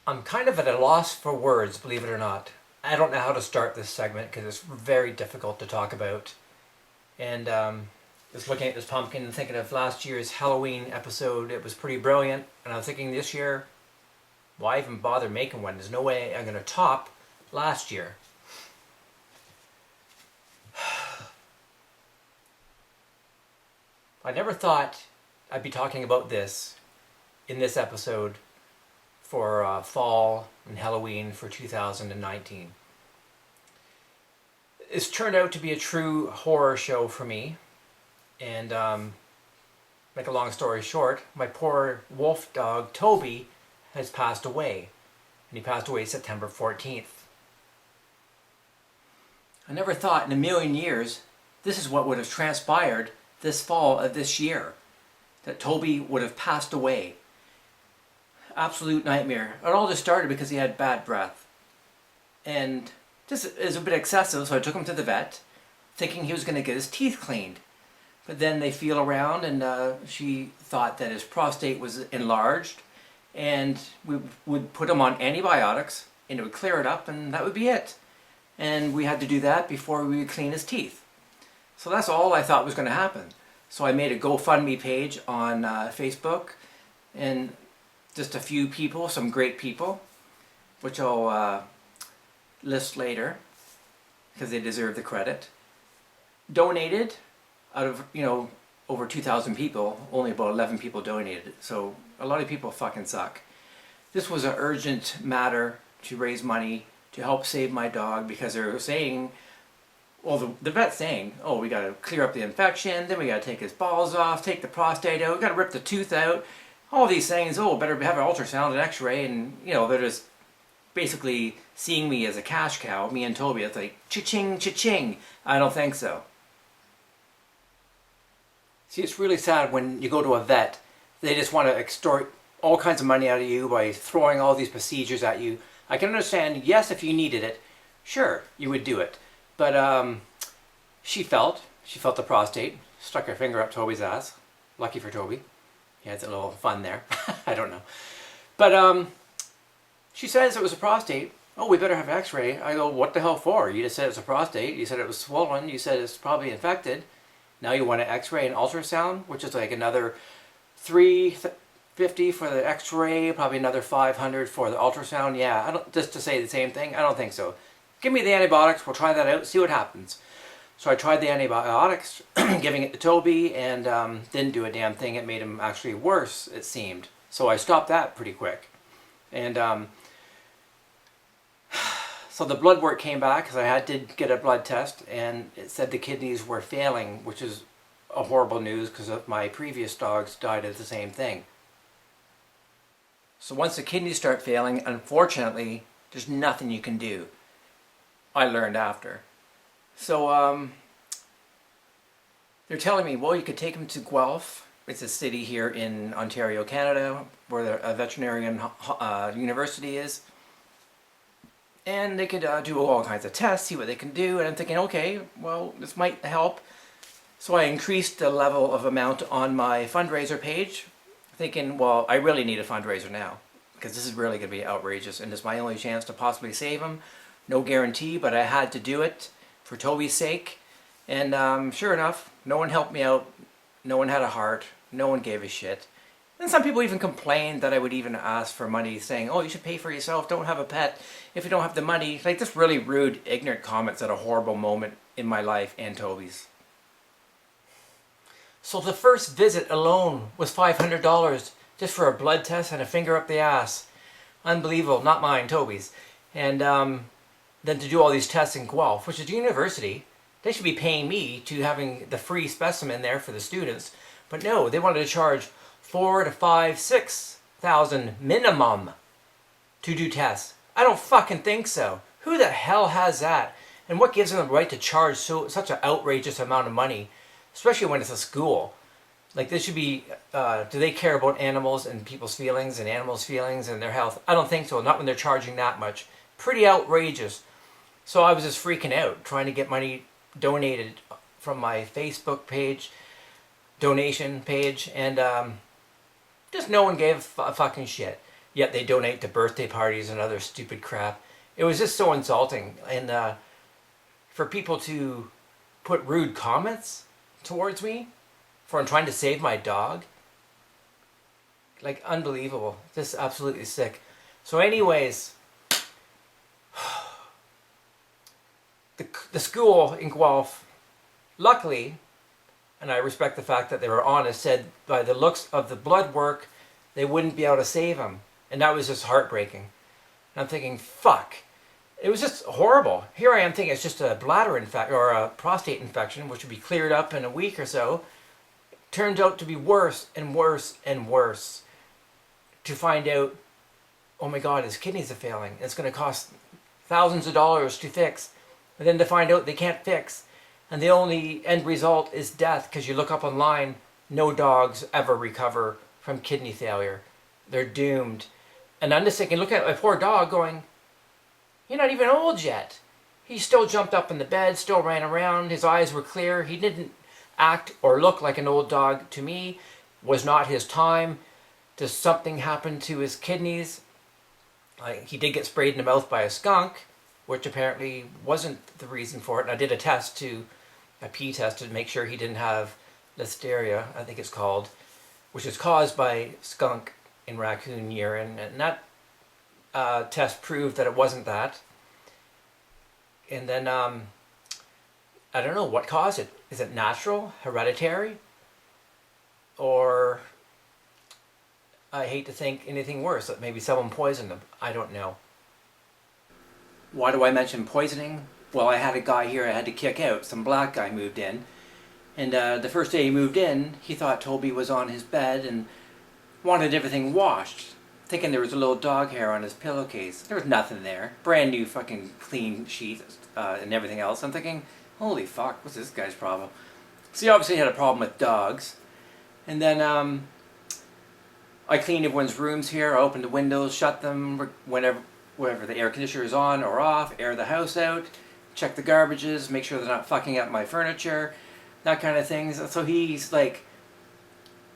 I'm kind of at a loss for words, believe it or not. I don't know how to start this segment because it's very difficult to talk about. And just looking at this pumpkin and thinking of last year's Halloween episode, it was pretty brilliant. And I was thinking this year, why even bother making one? There's no way I'm going to top last year. I never thought I'd be talking about this in this episode for fall and Halloween for 2019. It's turned out to be a true horror show for me. And make a long story short, my poor wolf dog Toby has passed away. And he passed away September 14th. I never thought in a million years this is what would have transpired this fall of this year. That Toby would have passed away. Absolute nightmare. It all just started because he had bad breath. And this is a bit excessive, so I took him to the vet, thinking he was going to get his teeth cleaned. But then they feel around and she thought that his prostate was enlarged, and we would put him on antibiotics and it would clear it up and that would be it. And we had to do that before we would clean his teeth. So that's all I thought was going to happen. So I made a GoFundMe page on Facebook, and just a few people, some great people, which I'll list later because they deserve the credit, donated. Out of, over 2,000 people, only about 11 people donated. So a lot of people fucking suck. This was an urgent matter to raise money to help save my dog because they're saying, well, the vet's saying, oh, we got to clear up the infection, then we got to take his balls off, take the prostate out, we got to rip the tooth out. All these things, oh, better have an ultrasound, an x-ray, and, they're just basically seeing me as a cash cow, me and Toby. It's like, cha-ching, cha-ching. I don't think so. See, it's really sad when you go to a vet, they just want to extort all kinds of money out of you by throwing all these procedures at you. I can understand, yes, if you needed it, sure, you would do it. But she felt the prostate, stuck her finger up Toby's ass. Lucky for Toby. He had a little fun there. I don't know. But she says it was a prostate. Oh, we better have an x-ray. I go, what the hell for? You just said it's a prostate. You said it was swollen. You said it's probably infected. Now you want an x-ray and ultrasound, which is like another $350 for the x-ray, probably another $500 for the ultrasound. Yeah, just to say the same thing, I don't think so. Give me the antibiotics, we'll try that out, see what happens. So I tried the antibiotics, giving it to Toby, and didn't do a damn thing. It made him actually worse, it seemed. So I stopped that pretty quick. And so the blood work came back because I did get a blood test, and it said the kidneys were failing, which is a horrible news because my previous dogs died of the same thing. So once the kidneys start failing, unfortunately, there's nothing you can do. I learned after. So they're telling me, well, you could take him to Guelph. It's a city here in Ontario, Canada, where a veterinarian university is. And they could do all kinds of tests, see what they can do. And I'm thinking, okay, well, this might help. So I increased the level of amount on my fundraiser page, thinking, well, I really need a fundraiser now, because this is really going to be outrageous, and it's my only chance to possibly save him. No guarantee, but I had to do it for Toby's sake. And sure enough, no one helped me out. No one had a heart. No one gave a shit. And some people even complained that I would even ask for money, saying, oh, you should pay for yourself, don't have a pet if you don't have the money. Like, just really rude, ignorant comments at a horrible moment in my life and Toby's. So the first visit alone was $500 just for a blood test and a finger up the ass. Unbelievable, not mine, Toby's. And then to do all these tests in Guelph, which is a university, they should be paying me to having the free specimen there for the students. But no, they wanted to charge $4,000 to $5,000, $6,000 minimum to do tests. I don't fucking think so. Who the hell has that? And what gives them the right to charge such an outrageous amount of money, especially when it's a school? Like, this should be, do they care about animals and people's feelings and animals' feelings and their health? I don't think so, not when they're charging that much. Pretty outrageous. So I was just freaking out, trying to get money donated from my Facebook page, donation page, and just no one gave a fucking shit. yet they donate to birthday parties and other stupid crap. It was just so insulting. And for people to put rude comments towards me for trying to save my dog, like, unbelievable. Just absolutely sick. So anyways, the school in Guelph, luckily, and I respect the fact that they were honest, said by the looks of the blood work, they wouldn't be able to save him. And that was just heartbreaking. And I'm thinking, fuck. It was just horrible. Here I am thinking it's just a bladder infection or a prostate infection, which would be cleared up in a week or so. It turned out to be worse and worse and worse. To find out, oh my God, his kidneys are failing. It's going to cost thousands of dollars to fix. And then to find out they can't fix. And the only end result is death, because you look up online, no dogs ever recover from kidney failure. They're doomed. And I'm just thinking, look at my poor dog going, you're not even old yet. He still jumped up in the bed, still ran around. His eyes were clear. He didn't act or look like an old dog to me. Was not his time. Does something happen to his kidneys? He did get sprayed in the mouth by a skunk, which apparently wasn't the reason for it. And I did a pee test to make sure he didn't have listeria, I think it's called, which is caused by skunk in raccoon urine. And that test proved that it wasn't that. And then, I don't know what caused it. Is it natural, hereditary, or I hate to think anything worse, that maybe someone poisoned him. I don't know. Why do I mention poisoning? Well, I had a guy here I had to kick out. Some black guy moved in. And the first day he moved in, he thought Toby was on his bed and wanted everything washed, thinking there was a little dog hair on his pillowcase. There was nothing there. Brand new fucking clean sheets and everything else. I'm thinking, holy fuck, what's this guy's problem? So he obviously had a problem with dogs. And then I cleaned everyone's rooms here. I opened the windows, shut them whenever the air conditioner is on or off, air the house out, check the garbages, make sure they're not fucking up my furniture, that kind of things. So he's like,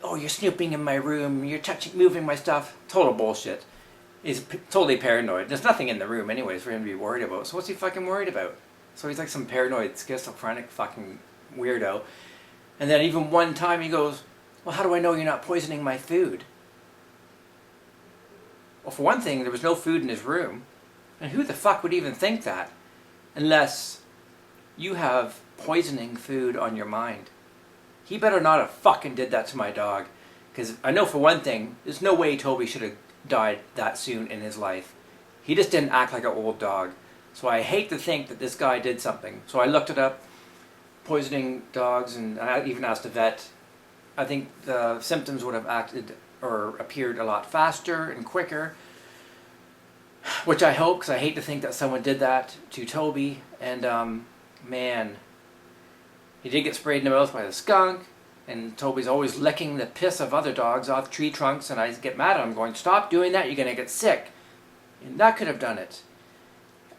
oh, you're snooping in my room, you're moving my stuff. Total bullshit. He's totally paranoid. There's nothing in the room anyways for him to be worried about. So what's he fucking worried about? So he's like some paranoid, schizophrenic fucking weirdo. And then even one time he goes, well, how do I know you're not poisoning my food? Well, for one thing, there was no food in his room. And who the fuck would even think that? Unless you have poisoning food on your mind. He better not have fucking did that to my dog. Because I know for one thing, there's no way Toby should have died that soon in his life. He just didn't act like an old dog. So I hate to think that this guy did something. So I looked it up, poisoning dogs, and I even asked a vet. I think the symptoms would have acted or appeared a lot faster and quicker, which I hope, because I hate to think that someone did that to Toby. And man, he did get sprayed in the mouth by the skunk, and Toby's always licking the piss of other dogs off tree trunks, and I get mad at him going, stop doing that, you're going to get sick. And that could have done it.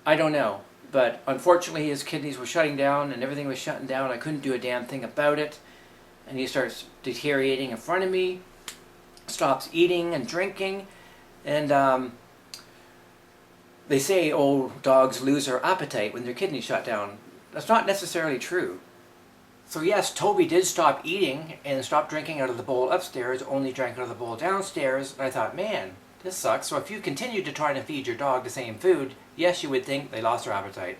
I don't know, but unfortunately his kidneys were shutting down and everything was shutting down. I couldn't do a damn thing about it, and he starts deteriorating in front of me, stops eating and drinking, and they say old dogs lose their appetite when their kidneys shut down. That's not necessarily true. So yes, Toby did stop eating and stop drinking out of the bowl upstairs, only drank out of the bowl downstairs. And I thought, man, this sucks. So if you continue to try to feed your dog the same food, yes, you would think they lost their appetite.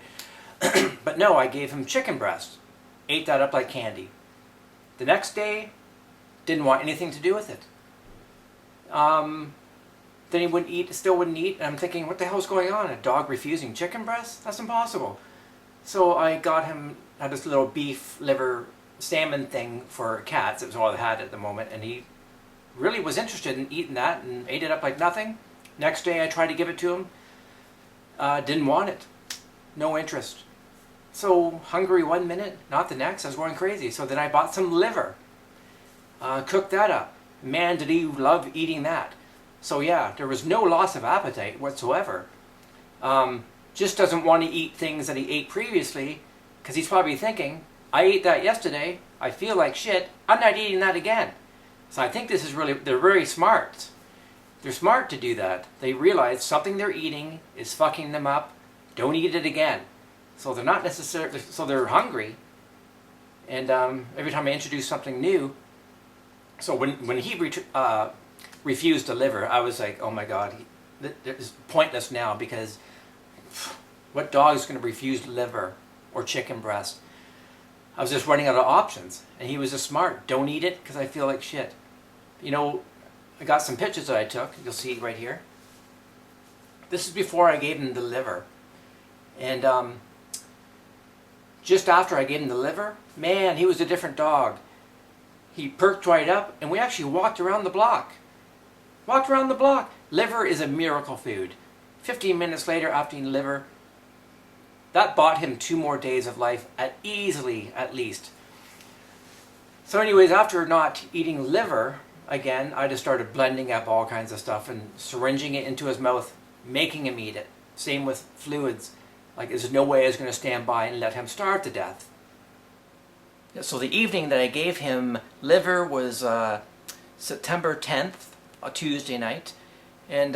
But no, I gave him chicken breast. Ate that up like candy. The next day, didn't want anything to do with it. Then he wouldn't eat, still wouldn't eat, and I'm thinking, what the hell's going on? A dog refusing chicken breast? That's impossible. So I got him, had this little beef liver salmon thing for cats. It was all I had at the moment, and he really was interested in eating that and ate it up like nothing. Next day I tried to give it to him. Didn't want it. No interest. So hungry one minute, not the next. I was going crazy. So then I bought some liver. Cooked that up. Man, did he love eating that. So yeah, there was no loss of appetite whatsoever. Just doesn't want to eat things that he ate previously, because he's probably thinking, I ate that yesterday, I feel like shit, I'm not eating that again. So I think this is really, they're very smart. They're smart to do that. They realize something they're eating is fucking them up. Don't eat it again. So they're not necessarily, so they're hungry. And every time I introduce something new, so when he refused the liver, I was like, oh my God, it's pointless now, because what dog is going to refuse liver or chicken breast? I was just running out of options. And he was just smart. Don't eat it because I feel like shit. You know, I got some pictures that I took. You'll see right here. This is before I gave him the liver. And just after I gave him the liver, man, he was a different dog. He perked right up, and we actually walked around the block. Walked around the block. Liver is a miracle food. 15 minutes later, after eating liver, that bought him 2 more days of life, easily, at least. So anyways, after not eating liver again, I just started blending up all kinds of stuff and syringing it into his mouth, making him eat it. Same with fluids. Like, there's no way I was going to stand by and let him starve to death. So the evening that I gave him liver was September 10th, a Tuesday night. And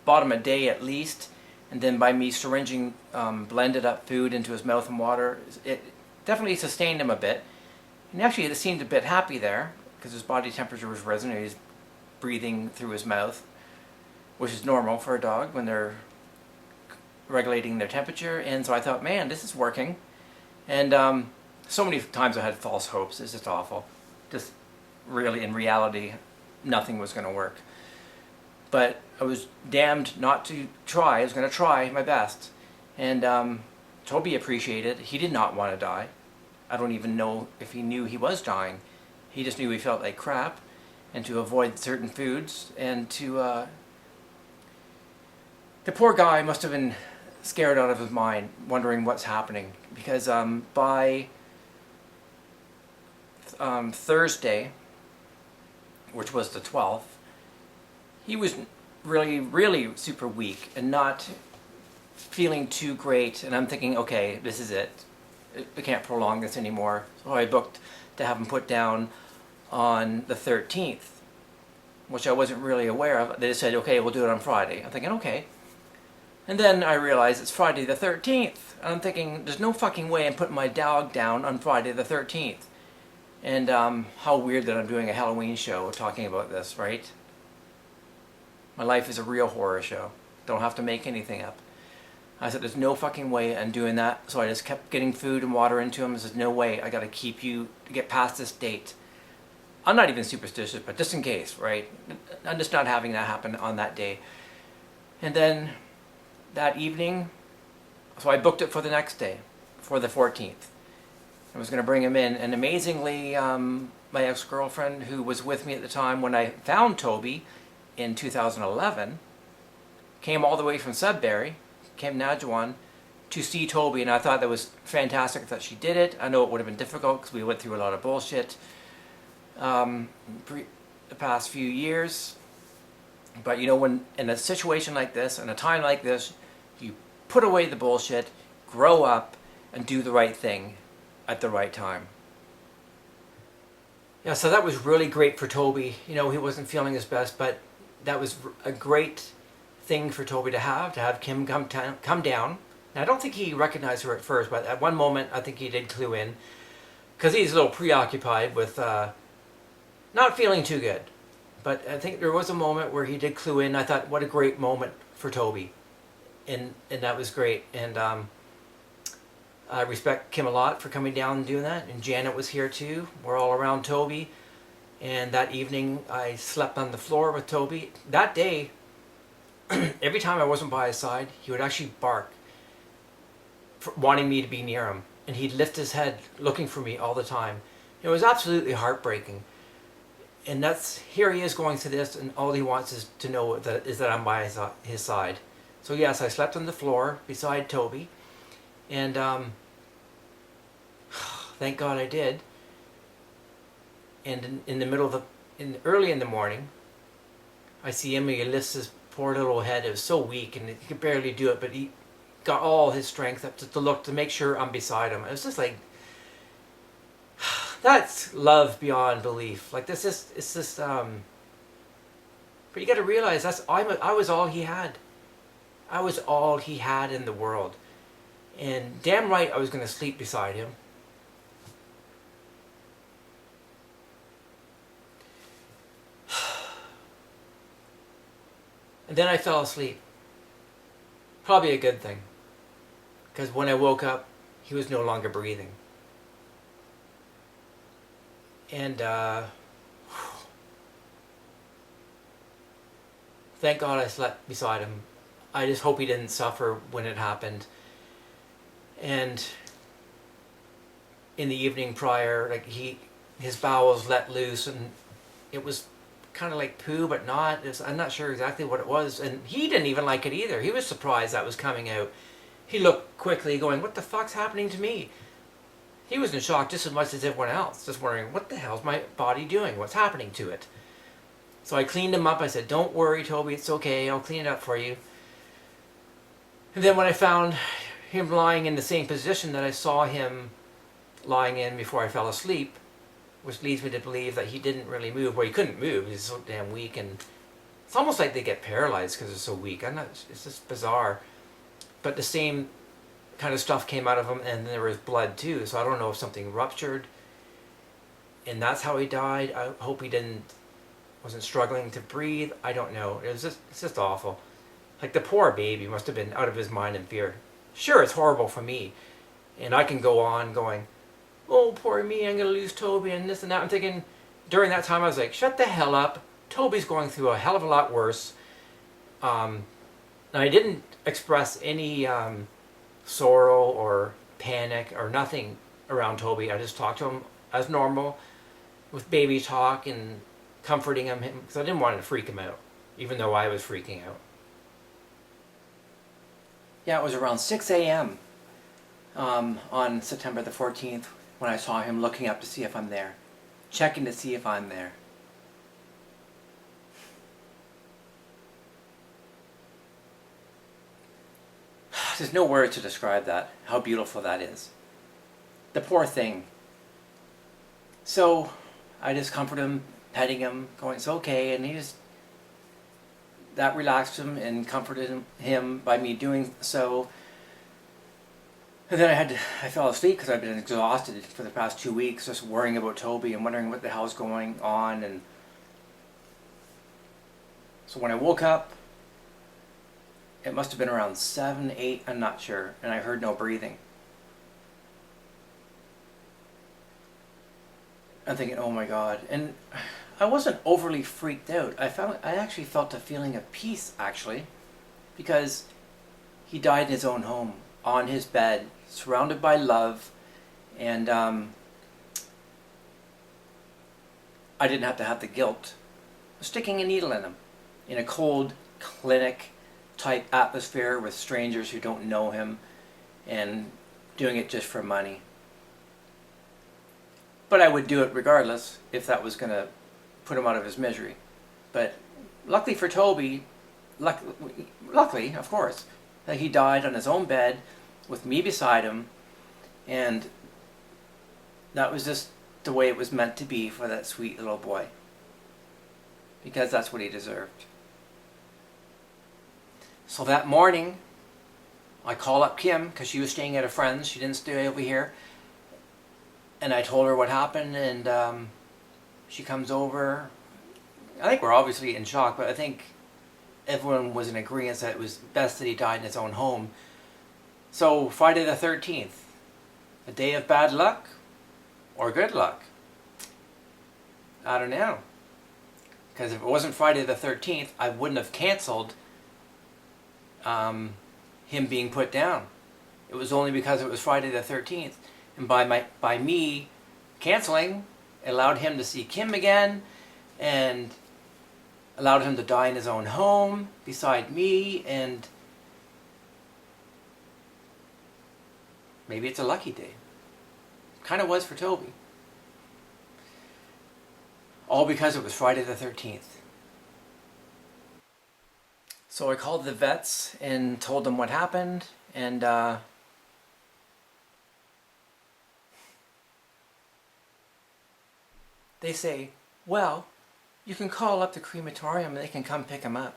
bought him a day at least. And then by me syringing blended up food into his mouth and water, it definitely sustained him a bit. And actually it seemed a bit happy there, because his body temperature was risen and he's breathing through his mouth, which is normal for a dog when they're regulating their temperature. And so I thought, man, this is working. And so many times I had false hopes. It's just awful. Just really, in reality, nothing was going to work. But I was damned not to try. I was going to try my best. And Toby appreciated it. He did not want to die. I don't even know if he knew he was dying. He just knew he felt like crap, and to avoid certain foods, and to... The poor guy must have been scared out of his mind, wondering what's happening. Because by Thursday, which was the 12th, he was really, really super weak and not feeling too great. And I'm thinking, okay, this is it. We can't prolong this anymore. So I booked to have him put down on the 13th, which I wasn't really aware of. They said, okay, we'll do it on Friday. I'm thinking, okay. And then I realized it's Friday the 13th. And I'm thinking, there's no fucking way I'm putting my dog down on Friday the 13th. And how weird that I'm doing a Halloween show talking about this, right? My life is a real horror show. Don't have to make anything up. I said, there's no fucking way I'm doing that. So I just kept getting food and water into him. I said, no way, I gotta keep you to get past this date. I'm not even superstitious, but just in case, right? I'm just not having that happen on that day. And then that evening, so I booked it for the next day, for the 14th. I was gonna bring him in, and amazingly, my ex-girlfriend, who was with me at the time when I found Toby in 2011, came all the way from Sudbury, came to Najuan to see Toby, and I thought that was fantastic that she did it. I know it would have been difficult because we went through a lot of bullshit the past few years. But you know, when in a situation like this, in a time like this, you put away the bullshit, grow up, and do the right thing at the right time. Yeah, so that was really great for Toby. You know, he wasn't feeling his best, but that was a great thing for Toby to have Kim come down. Now, I don't think he recognized her at first, but at one moment I think he did clue in, because he's a little preoccupied with not feeling too good. But I think there was a moment where he did clue in. I thought, what a great moment for Toby, and that was great. And I respect Kim a lot for coming down and doing that. And Janet was here too. We're all around Toby. And that evening I slept on the floor with Toby. That day, every time I wasn't by his side, he would actually bark, wanting me to be near him. And he'd lift his head, looking for me all the time. It was absolutely heartbreaking. And that's, here he is going through this, and all he wants is to know that I'm by his side. So yes, I slept on the floor beside Toby. And thank God I did. And in the middle of early in the morning, I see him, he lifts his poor little head. It was so weak, and he could barely do it, but he got all his strength up to look, to make sure I'm beside him. It was just like, that's love beyond belief. Like, this is, it's just, But you got to realize I was all he had. I was all he had in the world. And damn right I was going to sleep beside him. And then I fell asleep. Probably a good thing. Because when I woke up, he was no longer breathing. And thank God I slept beside him. I just hope he didn't suffer when it happened. And in the evening prior, like his bowels let loose, and it was kind of like poo, but not. I'm not sure exactly what it was, and he didn't even like it either. He was surprised that was coming out. He looked quickly, going, "What the fuck's happening to me?" He was in shock just as much as everyone else, just wondering, "What the hell's my body doing? What's happening to it?" So I cleaned him up. I said, "Don't worry, Toby. It's okay. I'll clean it up for you." And then when I found him lying in the same position that I saw him lying in before I fell asleep, which leads me to believe that he didn't really move. Well, he couldn't move. He's so damn weak, and it's almost like they get paralyzed because they're so weak. It's just bizarre. But the same kind of stuff came out of him, and there was blood too. So I don't know if something ruptured, and that's how he died. I hope he wasn't struggling to breathe. I don't know. It's just awful. Like, the poor baby must have been out of his mind in fear. Sure, it's horrible for me, and I can go on going, "Oh, poor me, I'm going to lose Toby," and this and that. I'm thinking, during that time, I was like, shut the hell up. Toby's going through a hell of a lot worse. And I didn't express any sorrow or panic or nothing around Toby. I just talked to him as normal, with baby talk and comforting him, because I didn't want to freak him out, even though I was freaking out. Yeah, it was around 6 a.m. On September the 14th when I saw him looking up to see if I'm there, checking to see if I'm there. There's no word to describe that, how beautiful that is. The poor thing. So I just comforted him, petting him, going, "It's okay," and that relaxed him and comforted him by me doing so. And then I fell asleep because I've been exhausted for the past 2 weeks, just worrying about Toby and wondering what the hell's going on. And so when I woke up, it must have been around 7, 8, I'm not sure, and I heard no breathing. I'm thinking, oh my God. And I wasn't overly freaked out. I actually felt a feeling of peace, actually, because he died in his own home, on his bed, surrounded by love, and I didn't have to have the guilt of sticking a needle in him in a cold clinic type atmosphere with strangers who don't know him and doing it just for money. But I would do it regardless if that was going to put him out of his misery. But luckily for Toby, luckily, of course, that he died on his own bed with me beside him, and that was just the way it was meant to be for that sweet little boy, because that's what he deserved. So that morning, I called up Kim because she was staying at a friend's. She didn't stay over here. And I told her what happened, and she comes over. I think we're obviously in shock, but I think everyone was in agreement that it was best that he died in his own home. So Friday the 13th, a day of bad luck or good luck? I don't know. Because if it wasn't Friday the 13th, I wouldn't have canceled him being put down. It was only because it was Friday the 13th. And by me canceling, it allowed him to see Kim again, and allowed him to die in his own home beside me, and maybe it's a lucky day. Kind of was for Toby. All because it was Friday the 13th. So I called the vets and told them what happened, and they say, "Well, You can call up the crematorium and they can come pick him up.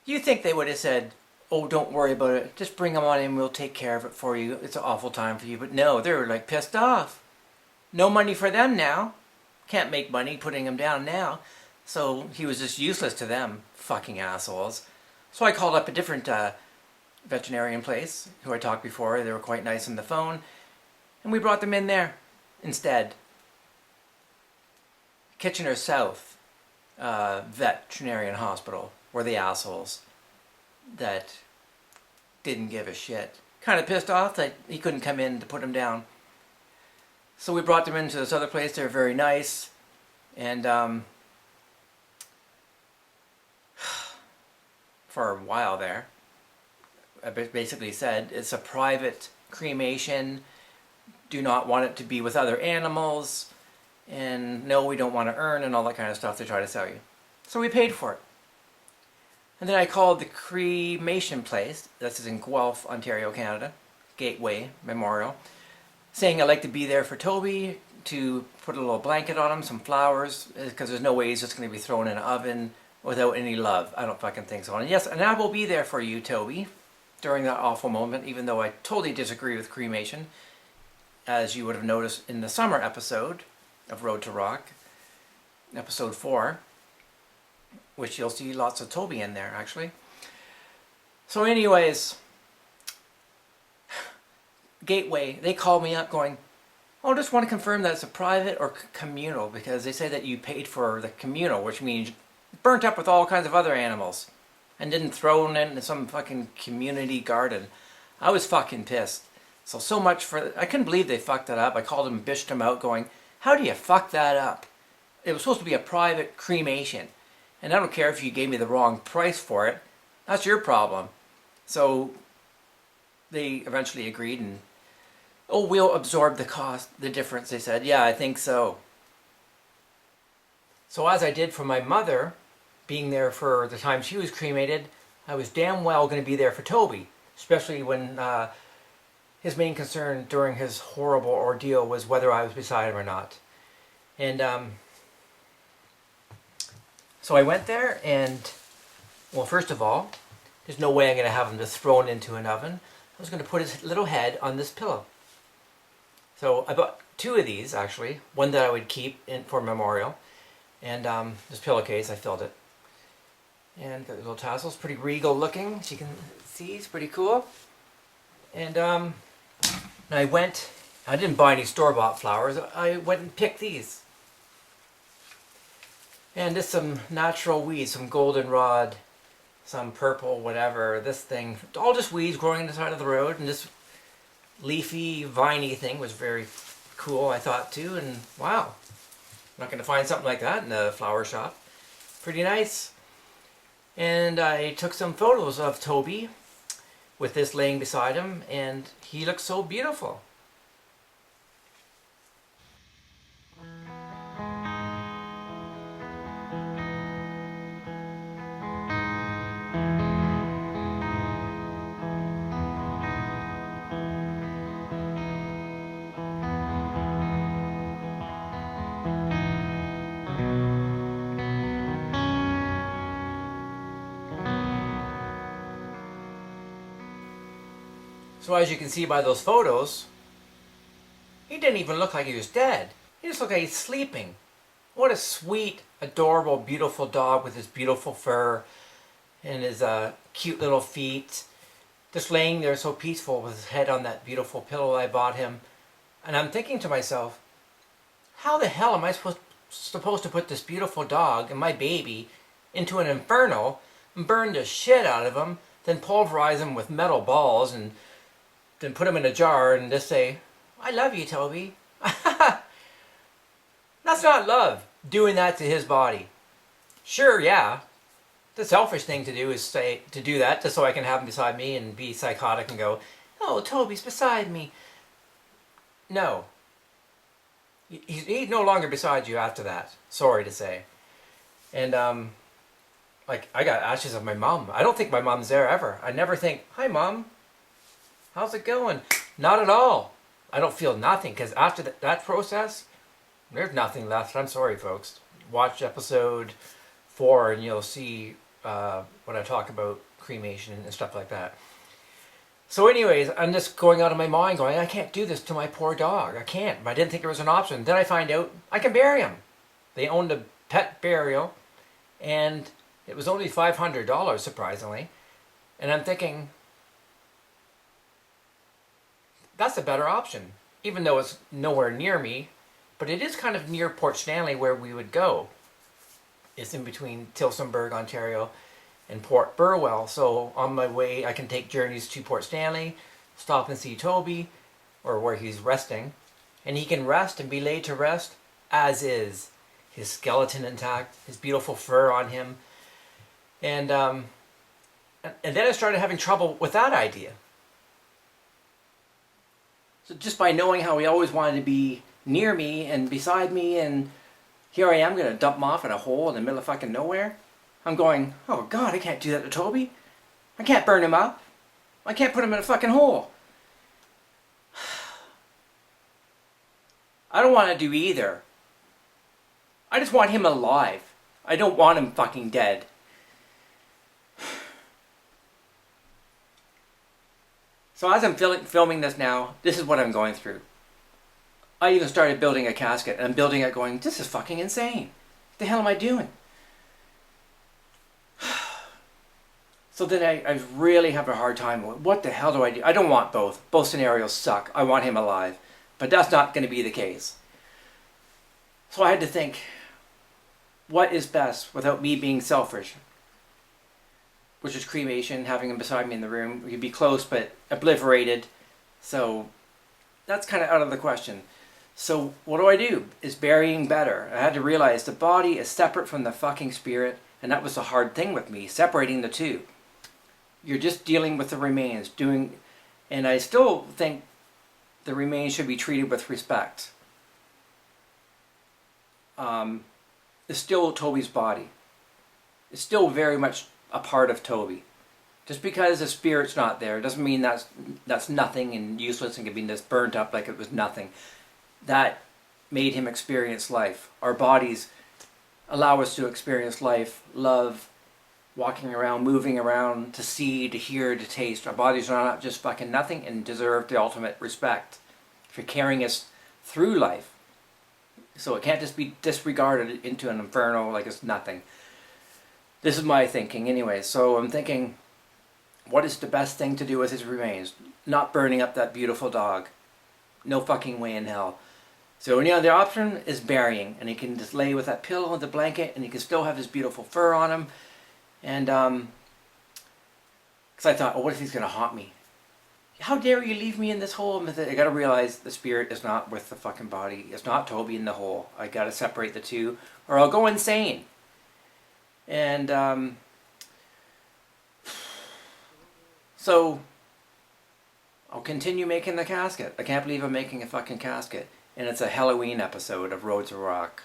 You think they would have said, oh, don't worry about it. Just bring him on in. We'll take care of it for you. It's an awful time for you. But no, they were like pissed off. No money for them now. Can't make money putting him down now. So he was just useless to them. Fucking assholes. So I called up a different veterinarian place who I talked before. They were quite nice on the phone. And we brought them in there instead. Kitchener South Veterinarian Hospital were the assholes that didn't give a shit. Kind of pissed off that he couldn't come in to put him down. So we brought them into this other place. They were very nice. And for a while there, I basically said, it's a private cremation. Do not want it to be with other animals. And no, we don't want to earn and all that kind of stuff they try to sell you. So we paid for it. And then I called the cremation place, this is in Guelph, Ontario, Canada, Gateway Memorial, saying I'd like to be there for Toby, to put a little blanket on him, some flowers, because there's no way he's just going to be thrown in an oven without any love. I don't fucking think so. And yes, and I will be there for you, Toby, during that awful moment, even though I totally disagree with cremation, as you would have noticed in the summer episode of Road to Rock, episode 4, which you'll see lots of Toby in there, actually. So anyways, Gateway, they called me up going, oh, I just want to confirm that it's a private or communal, because they say that you paid for the communal, which means burnt up with all kinds of other animals and didn't throw it into some fucking community garden. I was fucking pissed. So much for... I couldn't believe they fucked that up. I called them, bitched them out going, how do you fuck that up? It was supposed to be a private cremation. And I don't care if you gave me the wrong price for it. That's your problem. So they eventually agreed and, oh, we'll absorb the cost, the difference, they said. Yeah, I think so. So as I did for my mother, being there for the time she was cremated, I was damn well going to be there for Toby. Especially when his main concern during his horrible ordeal was whether I was beside him or not. And so I went there and, well, first of all, there's no way I'm going to have him just thrown into an oven. I was going to put his little head on this pillow. So I bought 2 of these, actually. One that I would keep in for memorial. And this pillowcase, I filled it. And got the little tassels, pretty regal looking. As you can see, it's pretty cool. And I didn't buy any store-bought flowers. I went and picked these. And just some natural weeds, some goldenrod, some purple, whatever, this thing. All just weeds growing on the side of the road. And this leafy, viney thing was very cool, I thought, too. And wow, I'm not going to find something like that in a flower shop. Pretty nice. And I took some photos of Toby with this laying beside him. And he looks so beautiful. So as you can see by those photos, he didn't even look like he was dead. He just looked like he's sleeping. What a sweet, adorable, beautiful dog with his beautiful fur and his cute little feet. Just laying there so peaceful with his head on that beautiful pillow I bought him. And I'm thinking to myself, how the hell am I supposed to put this beautiful dog and my baby into an inferno and burn the shit out of him, then pulverize him with metal balls and then put him in a jar and just say, I love you, Toby. That's not love, doing that to his body. Sure, yeah. The selfish thing to do is to do that just so I can have him beside me and be psychotic and go, oh, Toby's beside me. No. He's no longer beside you after that. Sorry to say. And, like, I got ashes of my mom. I don't think my mom's there ever. I never think, hi, Mom. How's it going? Not at all. I don't feel nothing, because after that process, There's nothing left. I'm sorry, folks. Watch episode 4 and you'll see when I talk about cremation and stuff like that. So anyways, I'm just going out of my mind going, I can't do this to my poor dog. I can't. I didn't think it was an option. Then I find out I can bury him. They owned a pet burial and it was only $500, surprisingly. And I'm thinking, that's a better option. Even though it's nowhere near me, but it is kind of near Port Stanley where we would go. It's in between Tillsonburg, Ontario and Port Burwell. So on my way, I can take journeys to Port Stanley, stop and see Toby, or where he's resting. And he can rest and be laid to rest as is. His skeleton intact, his beautiful fur on him. And then I started having trouble with that idea. So just by knowing how he always wanted to be near me and beside me, and here I am going to dump him off in a hole in the middle of fucking nowhere. I'm going, oh God, I can't do that to Toby. I can't burn him up. I can't put him in a fucking hole. I don't want to do either. I just want him alive. I don't want him fucking dead. So as I'm filming this now, this is what I'm going through. I even started building a casket, and I'm building it going, this is fucking insane. What the hell am I doing? So then I really have a hard time. What the hell do I do? I don't want both. Both scenarios suck. I want him alive. But that's not going to be the case. So I had to think, what is best without me being selfish? Which is cremation, having him beside me in the room. We could be close but obliterated. So that's kind of out of the question. So what do? Is burying better? I had to realize the body is separate from the fucking spirit. And that was the hard thing with me, separating the two. You're just dealing with the remains, and I still think the remains should be treated with respect. It's still Toby's body. It's still very much a part of Toby. Just because the spirit's not there doesn't mean that's nothing and useless and can be just burnt up like it was nothing. That made him experience life. Our bodies allow us to experience life, love, walking around, moving around, to see, to hear, to taste. Our bodies are not just fucking nothing and deserve the ultimate respect for carrying us through life. So it can't just be disregarded into an inferno like it's nothing. This is my thinking anyway. So I'm thinking, what is the best thing to do with his remains? Not burning up that beautiful dog. No fucking way in hell. So the other option is burying, and he can just lay with that pillow and the blanket, and he can still have his beautiful fur on him. And because I thought, oh, what if he's going to haunt me? How dare you leave me in this hole? I got to realize the spirit is not with the fucking body. It's not Toby in the hole. I got to separate the two, or I'll go insane. And so I'll continue making the casket. I can't believe I'm making a fucking casket. And it's a Halloween episode of Roads of Rock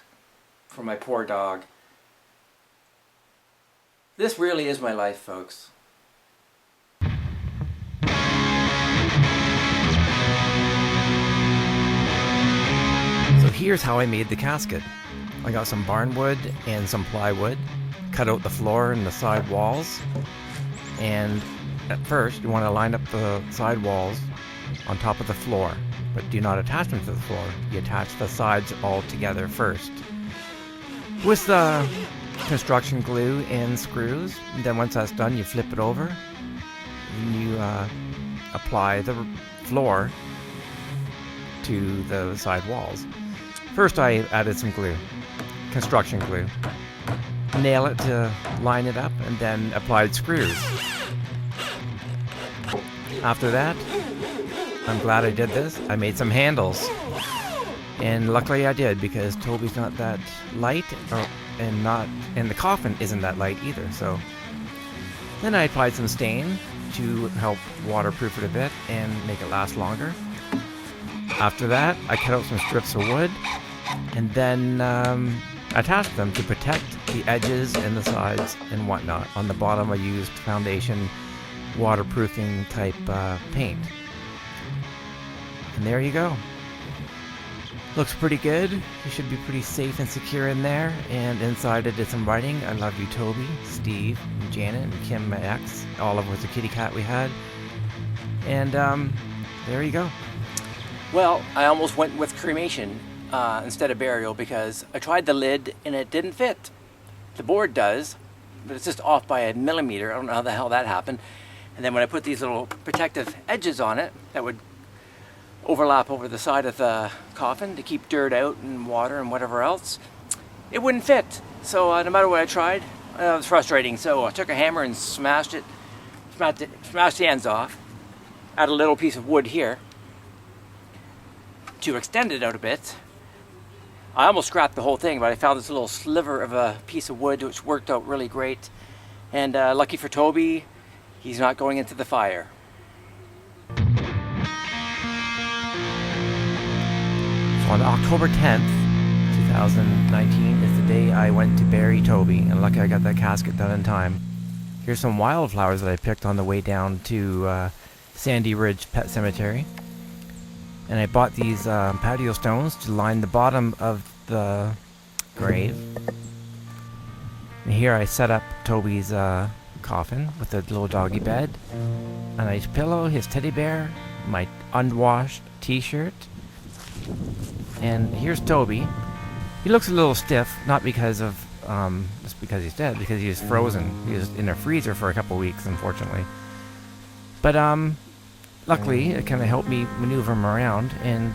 for my poor dog. This really is my life, folks. So here's how I made the casket. I got some barn wood and some plywood, cut out the floor and the side walls, and at first you want to line up the side walls on top of the floor, but do not attach them to the floor. You attach the sides all together first with the construction glue and screws. And then once that's done, you flip it over and you apply the floor to the side walls. First I added some glue, construction glue, nail it to line it up, and then applied screws. After that, I'm glad I did this. I made some handles, and luckily I did, because Toby's not that light, and the coffin isn't that light either. So then I applied some stain to help waterproof it a bit and make it last longer. After that, I cut out some strips of wood and then attached them to protect the edges and the sides and whatnot. On the bottom I used foundation waterproofing type paint. And there you go. Looks pretty good. You should be pretty safe and secure in there. And inside I did some writing. I love you, Toby, Steve, and Janet, and Kim, my ex. Olive was the kitty cat we had. And there you go. Well, I almost went with cremation instead of burial because I tried the lid and it didn't fit. The board does, but it's just off by a millimeter. I don't know how the hell that happened. And then when I put these little protective edges on it that would overlap over the side of the coffin to keep dirt out and water and whatever else, it wouldn't fit. So no matter what I tried, it was frustrating. So I took a hammer and smashed the ends off. Add a little piece of wood here to extend it out a bit. I almost scrapped the whole thing, but I found this little sliver of a piece of wood which worked out really great. And lucky for Toby, he's not going into the fire. On October 10th, 2019 is the day I went to bury Toby, and lucky I got that casket done in time. Here's some wildflowers that I picked on the way down to Sandy Ridge Pet Cemetery. And I bought these patio stones to line the bottom of the grave. And here I set up Toby's coffin with a little doggy bed, a nice pillow, his teddy bear, my unwashed t-shirt. And here's Toby. He looks a little stiff, not because of just because he's dead, because he was frozen. He was in a freezer for a couple weeks, unfortunately. But luckily, it kind of helped me maneuver him around, and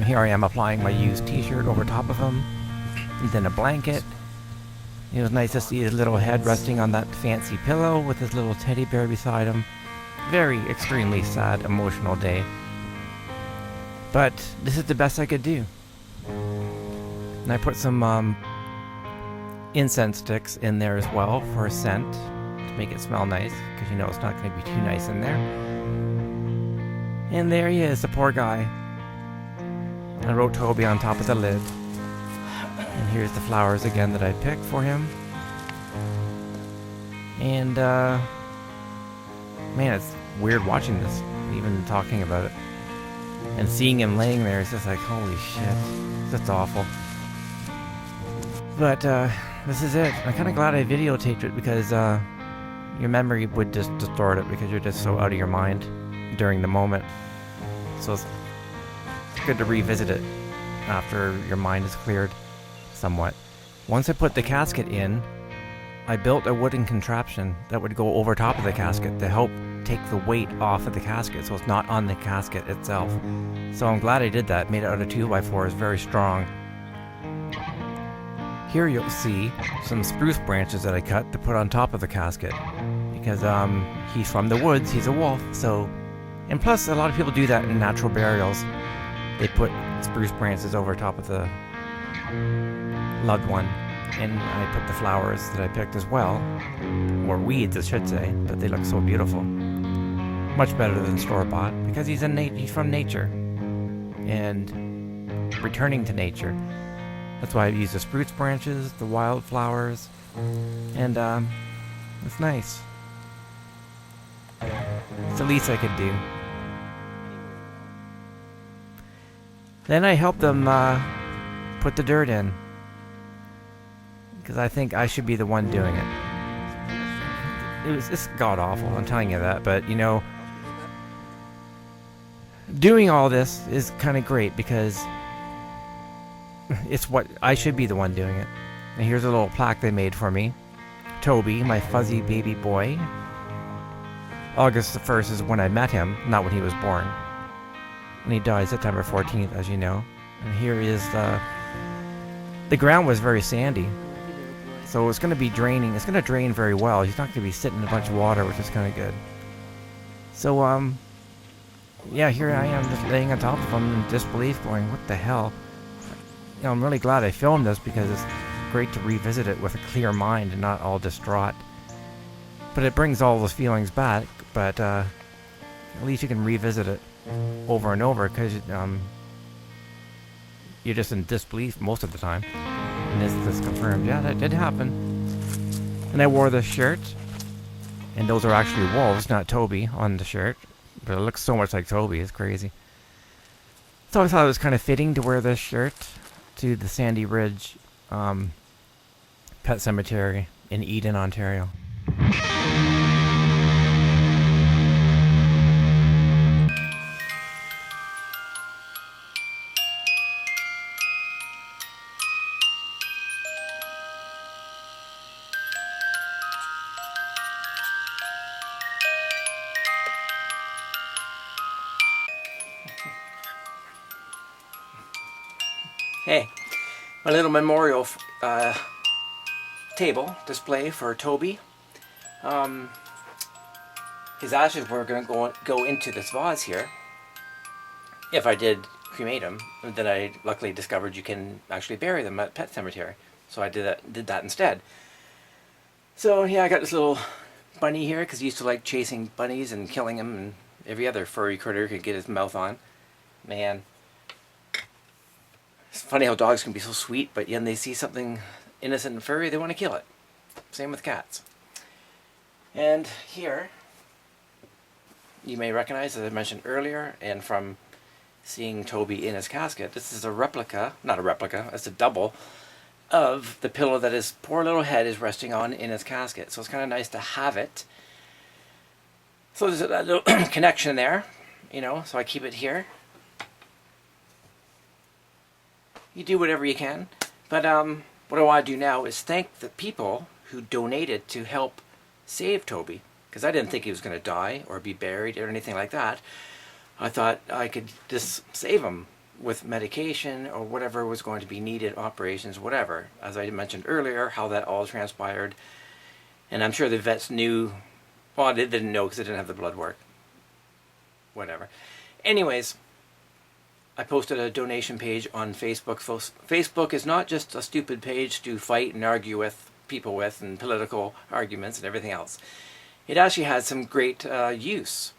here I am applying my used t-shirt over top of him, and then a blanket. It was nice to see his little head resting on that fancy pillow with his little teddy bear beside him. Very extremely sad, emotional day. But this is the best I could do. And I put some incense sticks in there as well for a scent to make it smell nice, because you know it's not going to be too nice in there. And there he is, the poor guy. I wrote Toby on top of the lid. And here's the flowers again that I picked for him. And man, it's weird watching this, even talking about it. And seeing him laying there is just like, holy shit. That's awful. But this is it. I'm kind of glad I videotaped it, because your memory would just distort it because you're just so out of your mind during the moment. So it's good to revisit it after your mind is cleared somewhat. Once I put the casket in, I built a wooden contraption that would go over top of the casket to help take the weight off of the casket, so it's not on the casket itself. So I'm glad I did that. Made it out of 2x4, is very strong. Here you'll see some spruce branches that I cut to put on top of the casket, because he's from the woods, he's a wolf. So, and plus a lot of people do that in natural burials. They put spruce branches over top of the loved one. And I put the flowers that I picked as well, or weeds I should say, but they look so beautiful. Much better than store-bought, because he's from nature and returning to nature. That's why I use the spruce branches, the wildflowers, and it's nice. It's the least I could do. Then I helped them put the dirt in, because I think I should be the one doing it. It's god-awful, I'm telling you that, but you know, doing all this is kind of great, because it's what I should be the one doing it. And here's a little plaque they made for me. Toby, my fuzzy baby boy. August the 1st is when I met him, not when he was born. And he died September 14th, as you know. And here is the ground was very sandy, so it's going to be draining. It's going to drain very well. He's not going to be sitting in a bunch of water, which is kind of good. So yeah, here I am just laying on top of him in disbelief, going, what the hell? You know, I'm really glad I filmed this, because it's great to revisit it with a clear mind and not all distraught. But it brings all those feelings back, but at least you can revisit it over and over, because you're just in disbelief most of the time. And this confirmed, yeah, that did happen. And I wore this shirt, and those are actually wolves, not Toby, on the shirt. But it looks so much like Toby, it's crazy. So I thought it was kind of fitting to wear this shirt to the Sandy Ridge Pet Cemetery in Eden, Ontario. Hey, my little memorial table display for Toby. His ashes were going to go into this vase here. If I did cremate them, then I luckily discovered you can actually bury them at Pet Cemetery. So I did that instead. So yeah, I got this little bunny here because he used to like chasing bunnies and killing them, and every other furry critter could get his mouth on. Man. It's funny how dogs can be so sweet, but when they see something innocent and furry, they want to kill it. Same with cats. And here, you may recognize, as I mentioned earlier, and from seeing Toby in his casket, this is a replica, not a replica, it's a double, of the pillow that his poor little head is resting on in his casket. So it's kind of nice to have it. So there's a little connection there, you know, so I keep it here. You do whatever you can. But what I want to do now is thank the people who donated to help save Toby. Because I didn't think he was going to die or be buried or anything like that. I thought I could just save him with medication or whatever was going to be needed, operations, whatever. As I mentioned earlier, how that all transpired. And I'm sure the vets knew, well, they didn't know because they didn't have the blood work. Whatever. Anyways, I posted a donation page on Facebook. Facebook is not just a stupid page to fight and argue with people with and political arguments and everything else. It actually has some great use,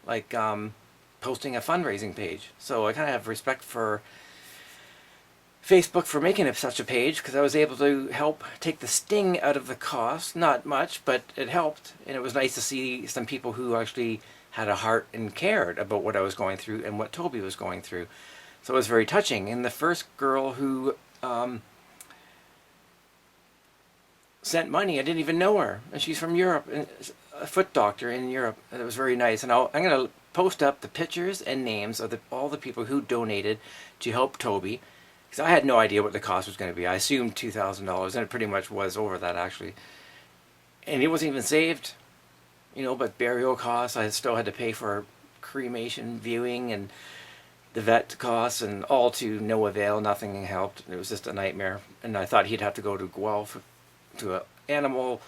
like posting a fundraising page. So I kind of have respect for Facebook for making it such a page, because I was able to help take the sting out of the cost. Not much, but it helped. And it was nice to see some people who actually had a heart and cared about what I was going through and what Toby was going through. So it was very touching. And the first girl who sent money, I didn't even know her. And she's from Europe, a foot doctor in Europe. And it was very nice. And I'm going to post up the pictures and names of all the people who donated to help Toby. Because I had no idea what the cost was going to be. I assumed $2,000, and it pretty much was over that, actually. And he wasn't even saved. You know, but burial costs, I still had to pay for cremation, viewing, and the vet costs, and all to no avail. Nothing helped. It was just a nightmare. And I thought he'd have to go to Guelph, to an animal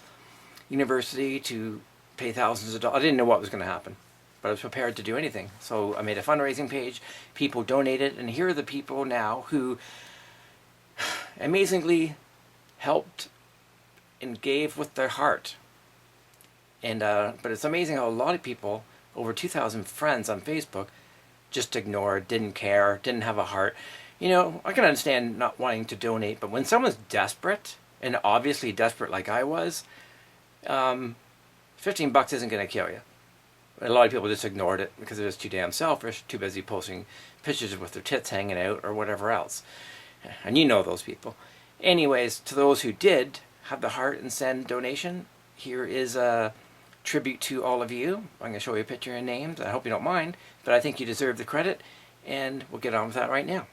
university, to pay thousands of dollars. I didn't know what was going to happen, but I was prepared to do anything. So I made a fundraising page. People donated, and here are the people now who amazingly helped and gave with their heart. And but it's amazing how a lot of people, over 2,000 friends on Facebook, just ignored, didn't care, didn't have a heart. You know, I can understand not wanting to donate, but when someone's desperate, and obviously desperate like I was, $15 isn't going to kill you. A lot of people just ignored it because it was too damn selfish, too busy posting pictures with their tits hanging out or whatever else. And you know those people. Anyways, to those who did have the heart and send donation, here is a tribute to all of you. I'm going to show you a picture and names. I hope you don't mind, but I think you deserve the credit, and we'll get on with that right now.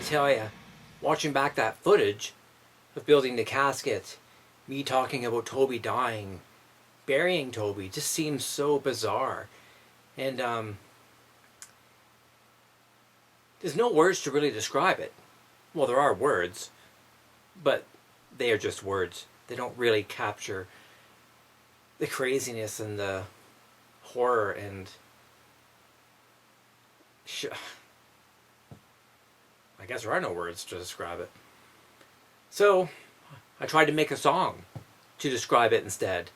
Tell you, watching back that footage of building the casket, me talking about Toby dying, burying Toby, just seems so bizarre. And there's no words to really describe it. Well, there are words, but they are just words. They don't really capture the craziness and the horror and I guess there are no words to describe it. So I tried to make a song to describe it instead,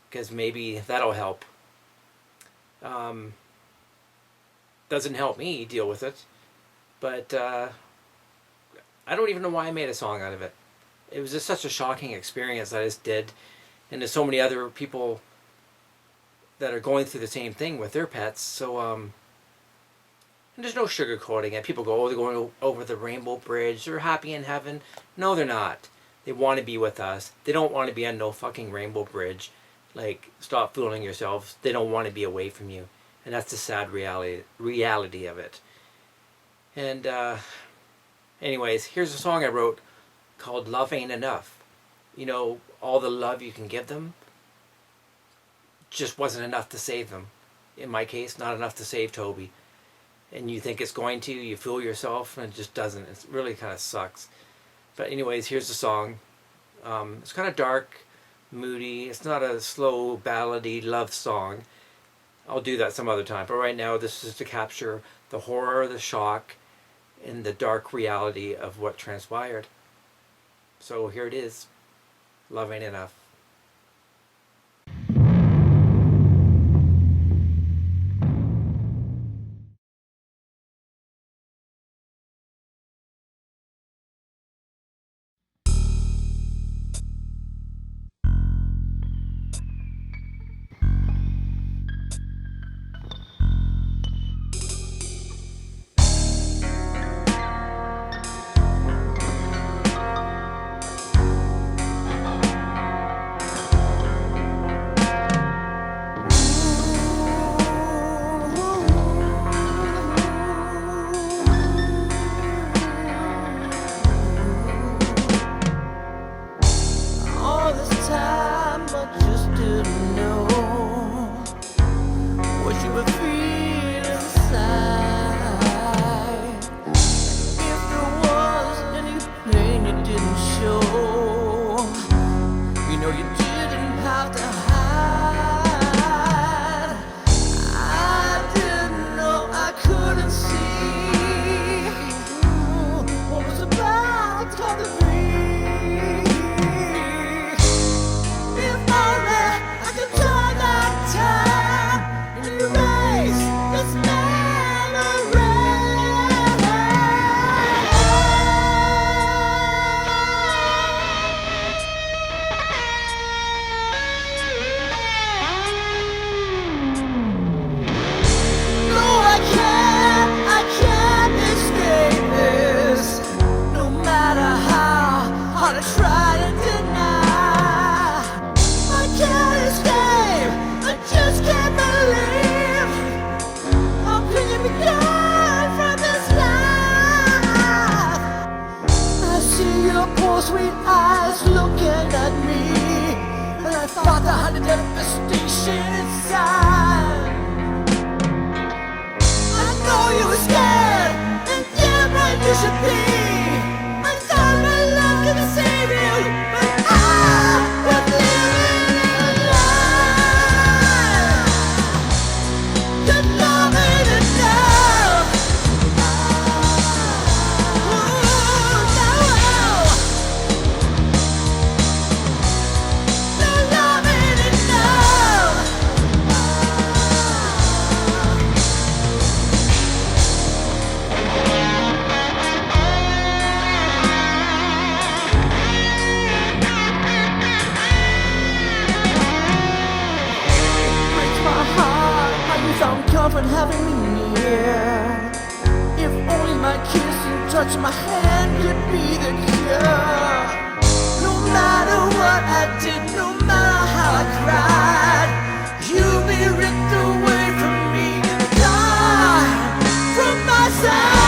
because maybe that'll help. Doesn't help me deal with it, but I don't even know why I made a song out of it. It was just such a shocking experience I just did, and there's so many other people that are going through the same thing with their pets. So and there's no sugarcoating it. People go, oh, they're going over the rainbow bridge, they're happy in heaven. No, they're not. They want to be with us. They don't want to be on no fucking rainbow bridge. Like, stop fooling yourselves. They don't want to be away from you. And that's the sad reality of it. And anyways, here's a song I wrote called Love Ain't Enough. You know, all the love you can give them just wasn't enough to save them. In my case, not enough to save Toby. And you think it's going to, you fool yourself, and it just doesn't. It really kind of sucks. But anyways, here's the song. It's kind of dark, moody. It's not a slow, ballady love song. I'll do that some other time. But right now, this is to capture the horror, the shock, and the dark reality of what transpired. So here it is. Love Ain't Enough. Sweet eyes looking at me, and I thought I had a devastation inside. I know you were scared, and damn right you should be. I thought my love could save you, but I was living a lie. Your love ain't enough. Comfort having me near. If only my kiss and touch my hand could be the cure. No matter what I did, no matter how I cried, you'll be ripped away from me and die from my side.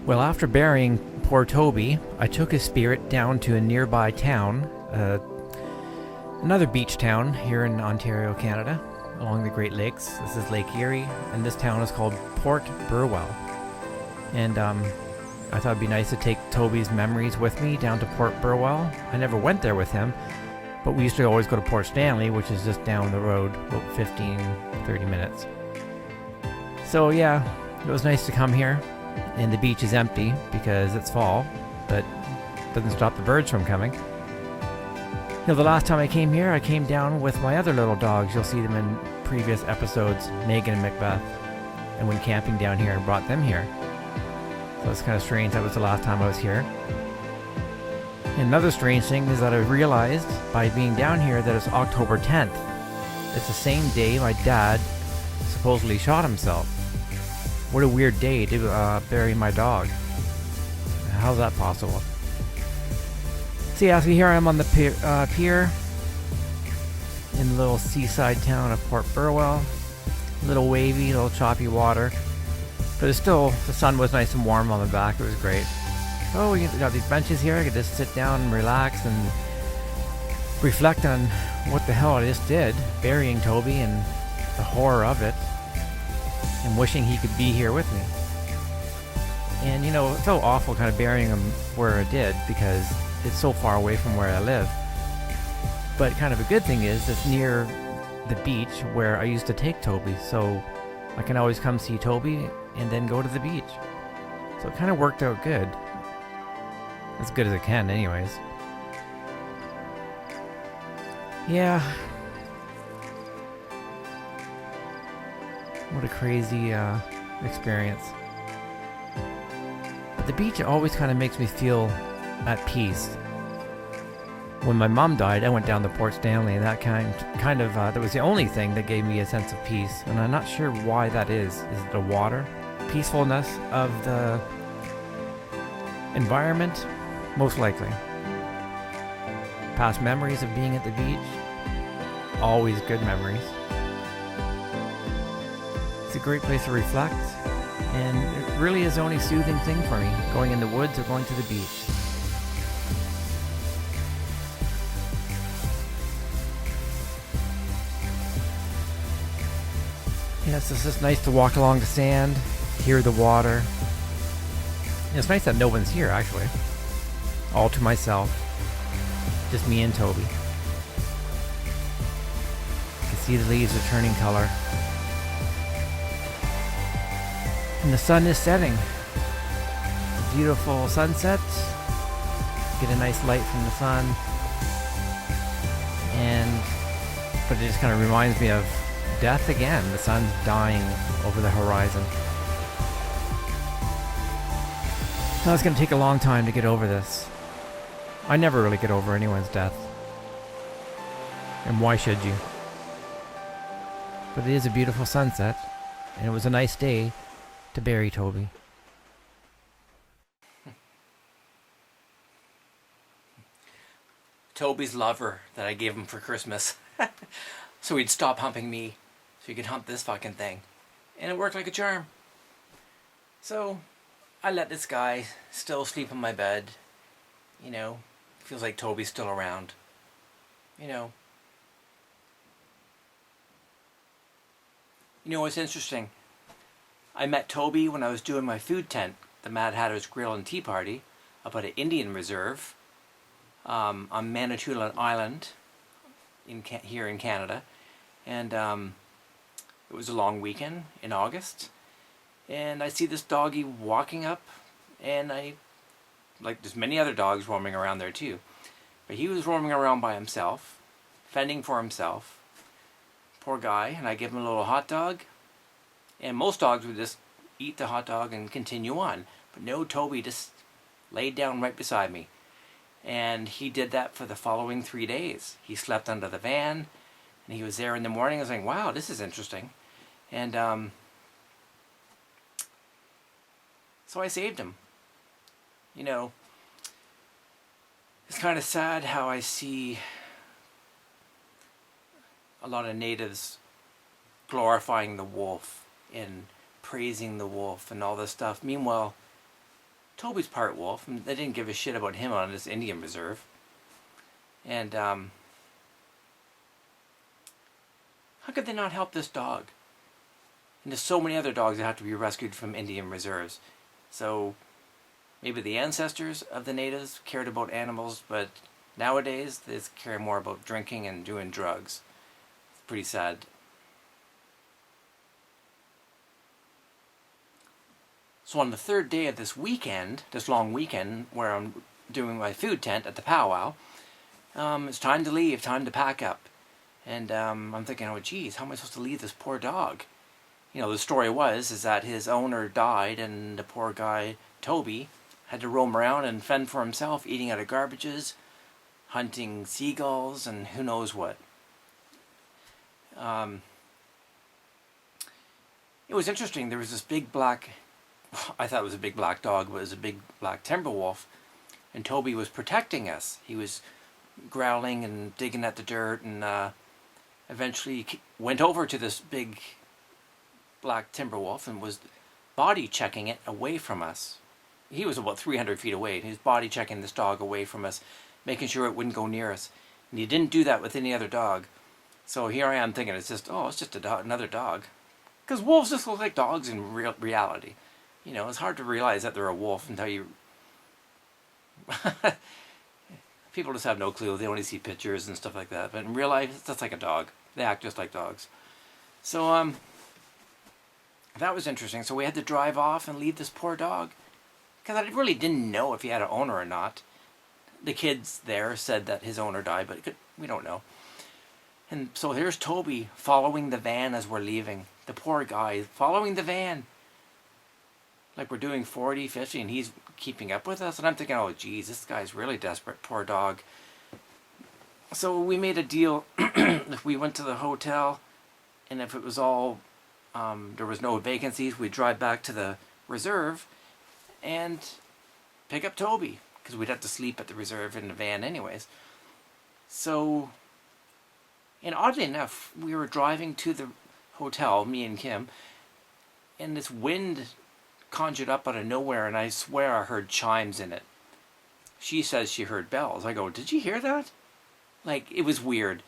Well, after burying poor Toby, I took his spirit down to a nearby town, another beach town here in Ontario, Canada, along the Great Lakes. This is Lake Erie, and this town is called Port Burwell. And I thought it'd be nice to take Toby's memories with me down to Port Burwell. I never went there with him, but we used to always go to Port Stanley, which is just down the road, about 15-30 minutes. So yeah, it was nice to come here, and the beach is empty because it's fall, but doesn't stop the birds from coming. You know, the last time I came here, I came down with my other little dogs. You'll see them in previous episodes, Megan and Macbeth. I went camping down here and brought them here. So it's kind of strange. That was the last time I was here. And another strange thing is that I realized by being down here that it's October 10th. It's the same day my dad supposedly shot himself. What a weird day to bury my dog. How's that possible? So yeah, so here I am on the pier in the little seaside town of Port Burwell. A little wavy, a little choppy water. But it's still, the sun was nice and warm on the back. It was great. Oh, we got these benches here. I could just sit down and relax and reflect on what the hell I just did, burying Toby and the horror of it, and wishing he could be here with me. And you know, it's so awful kind of burying him where I did because it's so far away from where I live. But kind of a good thing is it's near the beach where I used to take Toby, so I can always come see Toby and then go to the beach. So it kind of worked out good. As good as it can anyways. Yeah. What a crazy experience. But the beach always kind of makes me feel at peace. When my mom died, I went down to Port Stanley, and that kind of that was the only thing that gave me a sense of peace. And I'm not sure why that is. Is it the water? Peacefulness of the environment? Most likely. Past memories of being at the beach? Always good memories. It's a great place to reflect, and it really is the only soothing thing for me, going in the woods or going to the beach. Yes, it's just nice to walk along the sand, hear the water. And it's nice that no one's here, actually. All to myself. Just me and Toby. You can see the leaves are turning color. And the sun is setting. Beautiful sunset. Get a nice light from the sun. But it just kind of reminds me of death again. The sun's dying over the horizon. Now it's going to take a long time to get over this. I never really get over anyone's death. And why should you? But it is a beautiful sunset, and it was a nice day to bury Toby. Toby's lover that I gave him for Christmas. So he'd stop humping me so he could hump this fucking thing. And it worked like a charm. So I let this guy still sleep in my bed. You know, feels like Toby's still around. You know. You know what's interesting? I met Toby when I was doing my food tent, the Mad Hatter's Grill and Tea Party, up at an Indian reserve on Manitoulin Island here in Canada. And it was a long weekend in August. And I see this doggy walking up, and like there's many other dogs roaming around there too. But he was roaming around by himself, fending for himself. Poor guy. And I give him a little hot dog. And most dogs would just eat the hot dog and continue on. But no, Toby just laid down right beside me. And he did that for the following 3 days. He slept under the van, and he was there in the morning. I was like, wow, this is interesting. And so I saved him. You know, it's kind of sad how I see a lot of natives glorifying the wolf and praising the wolf and all this stuff. Meanwhile, Toby's part wolf, and they didn't give a shit about him on this Indian reserve. And how could they not help this dog? And there's so many other dogs that have to be rescued from Indian reserves. So maybe the ancestors of the natives cared about animals, but nowadays they care more about drinking and doing drugs. It's pretty sad. So on the third day of this weekend, this long weekend, where I'm doing my food tent at the powwow, it's time to leave, time to pack up. And I'm thinking, oh geez, how am I supposed to leave this poor dog? You know, the story is that his owner died, and the poor guy, Toby, had to roam around and fend for himself, eating out of garbages, hunting seagulls, and who knows what. It was interesting. There was this big black, I thought it was a big black dog, but it was a big black timber wolf, and Toby was protecting us. He was growling and digging at the dirt, and eventually went over to this big black timber wolf and was body checking it away from us. He was about 300 feet away, and he was body checking this dog away from us, making sure it wouldn't go near us. And he didn't do that with any other dog. So here I am thinking, it's just a dog, another dog. Because wolves just look like dogs in reality. You know, it's hard to realize that they're a wolf until you... People just have no clue. They only see pictures and stuff like that. But in real life, that's like a dog. They act just like dogs. So, that was interesting. So we had to drive off and leave this poor dog. Because I really didn't know if he had an owner or not. The kids there said that his owner died, but we don't know. And so here's Toby following the van as we're leaving. The poor guy following the van. Like we're doing 40, 50, and he's keeping up with us. And I'm thinking, oh geez, this guy's really desperate, poor dog. So we made a deal. If we went to the hotel, and if it was all, there was no vacancies, we'd drive back to the reserve and pick up Toby, because we'd have to sleep at the reserve in the van anyways. So, and oddly enough, we were driving to the hotel, me and Kim, and this wind conjured up out of nowhere, and I swear I heard chimes in it. She says she heard bells. I go, did you hear that? Like, it was weird.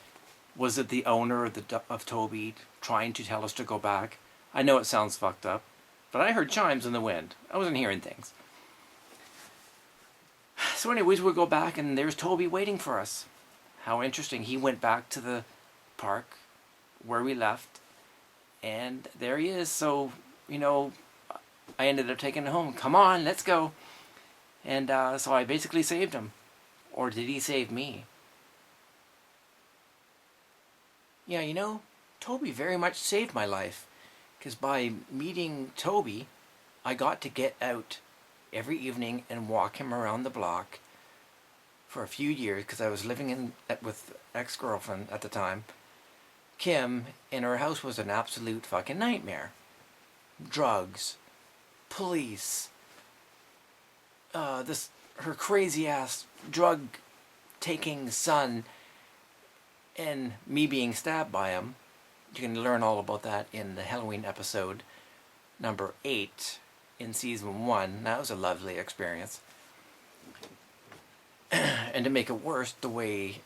Was it the owner of Toby trying to tell us to go back? I know it sounds fucked up, but I heard chimes in the wind. I wasn't hearing things. So anyways, we'll go back, and there's Toby waiting for us. How interesting. He went back to the park where we left, and there he is. So, you know, I ended up taking him home. Come on, let's go. And so I basically saved him. Or did he save me? Yeah, you know, Toby very much saved my life. Because by meeting Toby, I got to get out every evening and walk him around the block for a few years, because I was living with ex-girlfriend at the time, Kim, and her house was an absolute fucking nightmare. Drugs, police, her crazy ass drug taking son, and me being stabbed by him. You can learn all about that in the Halloween episode number 8 in season 1. That was a lovely experience. And to make it worse, the way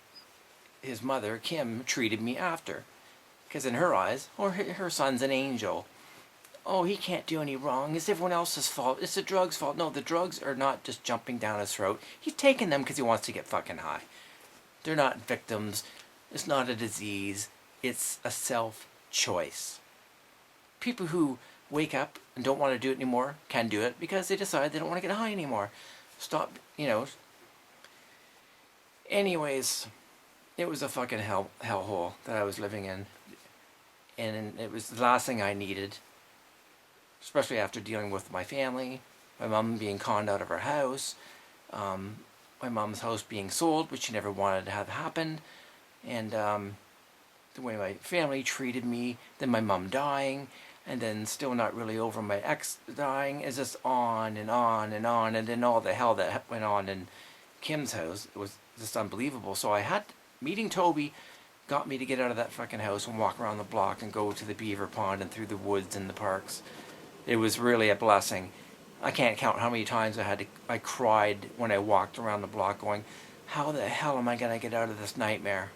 his mother, Kim, treated me after. Because in her eyes, her son's an angel. Oh, he can't do any wrong. It's everyone else's fault. It's the drugs' fault. No, the drugs are not just jumping down his throat. He's taking them because he wants to get fucking high. They're not victims. It's not a disease. It's a self-choice. People who wake up and don't want to do it anymore can do it because they decide they don't want to get high anymore. Stop, you know. Anyways, it was a fucking hellhole that I was living in. And it was the last thing I needed. Especially after dealing with my family, my mom being conned out of her house, my mom's house being sold, which she never wanted to have happen, and the way my family treated me, then my mom dying, and then still not really over my ex dying, is just on and on and on, and then all the hell that went on in Kim's house. It was just unbelievable. So meeting Toby got me to get out of that fucking house and walk around the block and go to the beaver pond and through the woods and the parks. It was really a blessing. I can't count how many times I cried when I walked around the block going, how the hell am I going to get out of this nightmare?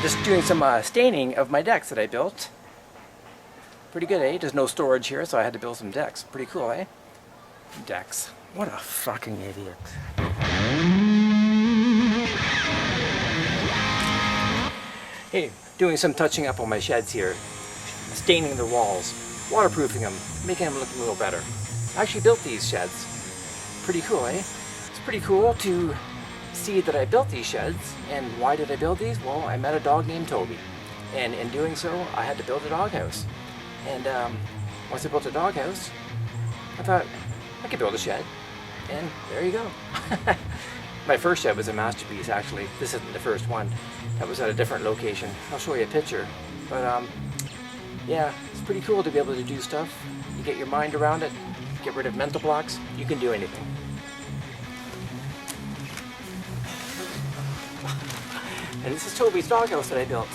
Just doing some staining of my decks that I built. Pretty good, eh? There's no storage here, so I had to build some decks. Pretty cool, eh? Decks. What a fucking idiot. Hey, doing some touching up on my sheds here. Staining the walls, waterproofing them, making them look a little better. I actually built these sheds. Pretty cool, eh? It's pretty cool to see that I built these sheds. And why did I build these? Well, I met a dog named Toby, and in doing so I had to build a doghouse. And once I built a doghouse, I thought I could build a shed, and there you go. My first shed was a masterpiece, actually. This isn't the first one. That was at a different location. I'll show you a picture. But yeah, it's pretty cool to be able to do stuff. You get your mind around it, get rid of mental blocks, you can do anything. And this is Toby's doghouse that I built.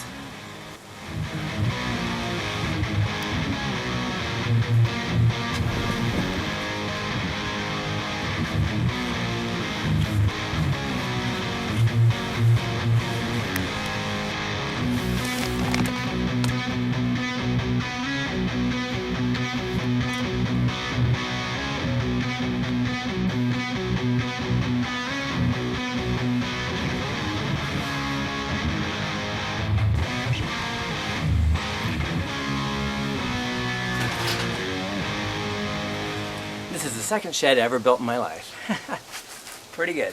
This is the second shed I ever built in my life. Pretty good.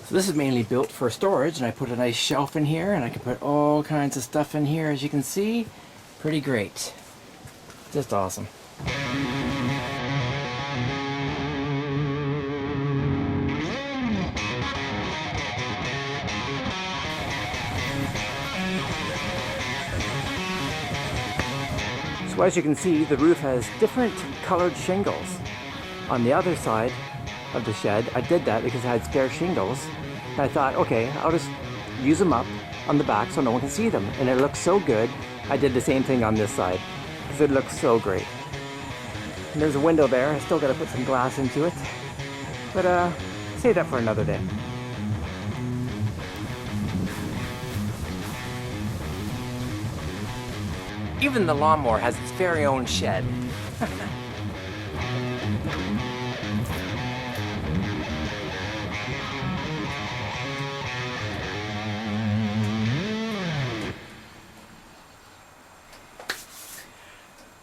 So this is mainly built for storage, and I put a nice shelf in here, and I can put all kinds of stuff in here, as you can see. Pretty great. Just awesome. So as you can see, the roof has different colored shingles. On the other side of the shed, I did that because I had spare shingles. And I thought, okay, I'll just use them up on the back so no one can see them. And it looks so good. I did the same thing on this side because it looks so great. And there's a window there. I still got to put some glass into it. But save that for another day. Even the lawnmower has its very own shed.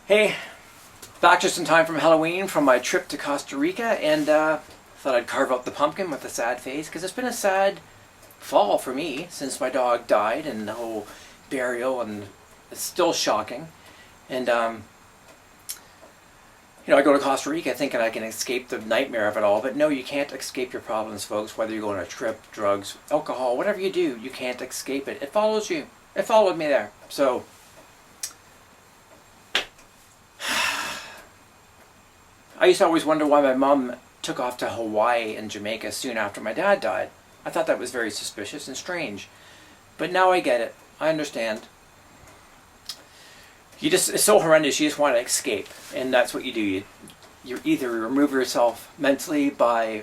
Hey, back just in time from Halloween from my trip to Costa Rica, and thought I'd carve out the pumpkin with a sad face, because it's been a sad fall for me since my dog died, and the whole burial, and it's still shocking. And you know, I go to Costa Rica thinking I can escape the nightmare of it all, but no, you can't escape your problems, folks. Whether you go on a trip, drugs, alcohol, whatever you do, you can't escape it. It follows you. It followed me there. So I used to always wonder why my mom took off to Hawaii and Jamaica soon after my dad died. I thought that was very suspicious and strange. But now I get it. I understand. It's so horrendous, you just want to escape. And that's what you do. You either remove yourself mentally by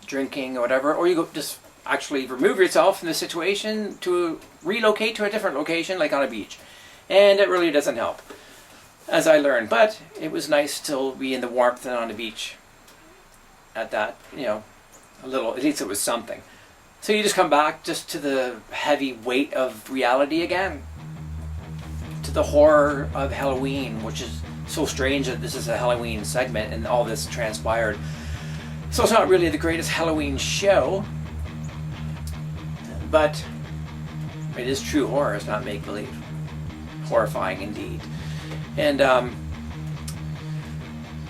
drinking or whatever, or you go just actually remove yourself from the situation to relocate to a different location, like on a beach. And it really doesn't help, as I learned. But it was nice to be in the warmth and on the beach at that, you know, a little, at least it was something. So you just come back just to the heavy weight of reality again. To the horror of Halloween, which is so strange that this is a Halloween segment and all this transpired. So it's not really the greatest Halloween show, but it is true horror, it's not make-believe. Horrifying indeed. And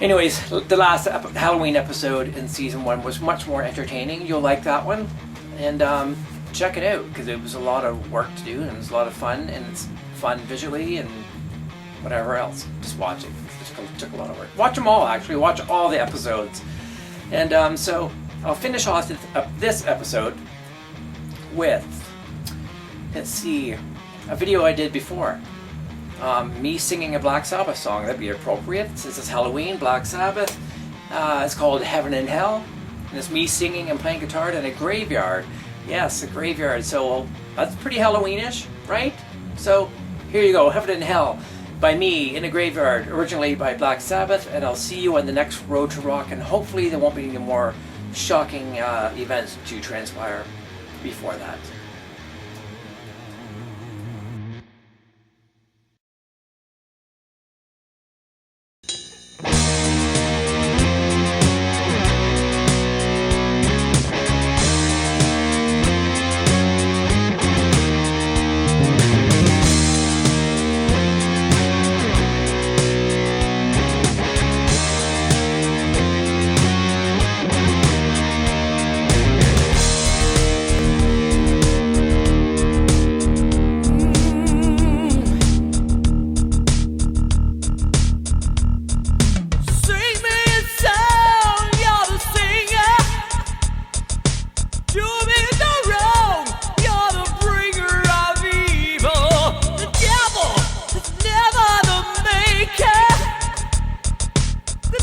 anyways, the last Halloween episode in season 1 was much more entertaining. You'll like that one. And check it out, because it was a lot of work to do, and it was a lot of fun, and it's fun visually and whatever else. Just watch it. It took a lot of work. Watch them all, actually. Watch all the episodes. And so I'll finish off this episode with, let's see, a video I did before. Me singing a Black Sabbath song. That'd be appropriate. Since it's Halloween, Black Sabbath. It's called Heaven and Hell. And it's me singing and playing guitar in a graveyard. Yes, a graveyard. So that's pretty Halloweenish, right? So here you go, Heaven and Hell by me in a graveyard, originally by Black Sabbath. And I'll see you on the next Road to Rock. And hopefully there won't be any more shocking events to transpire before that.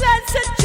Let's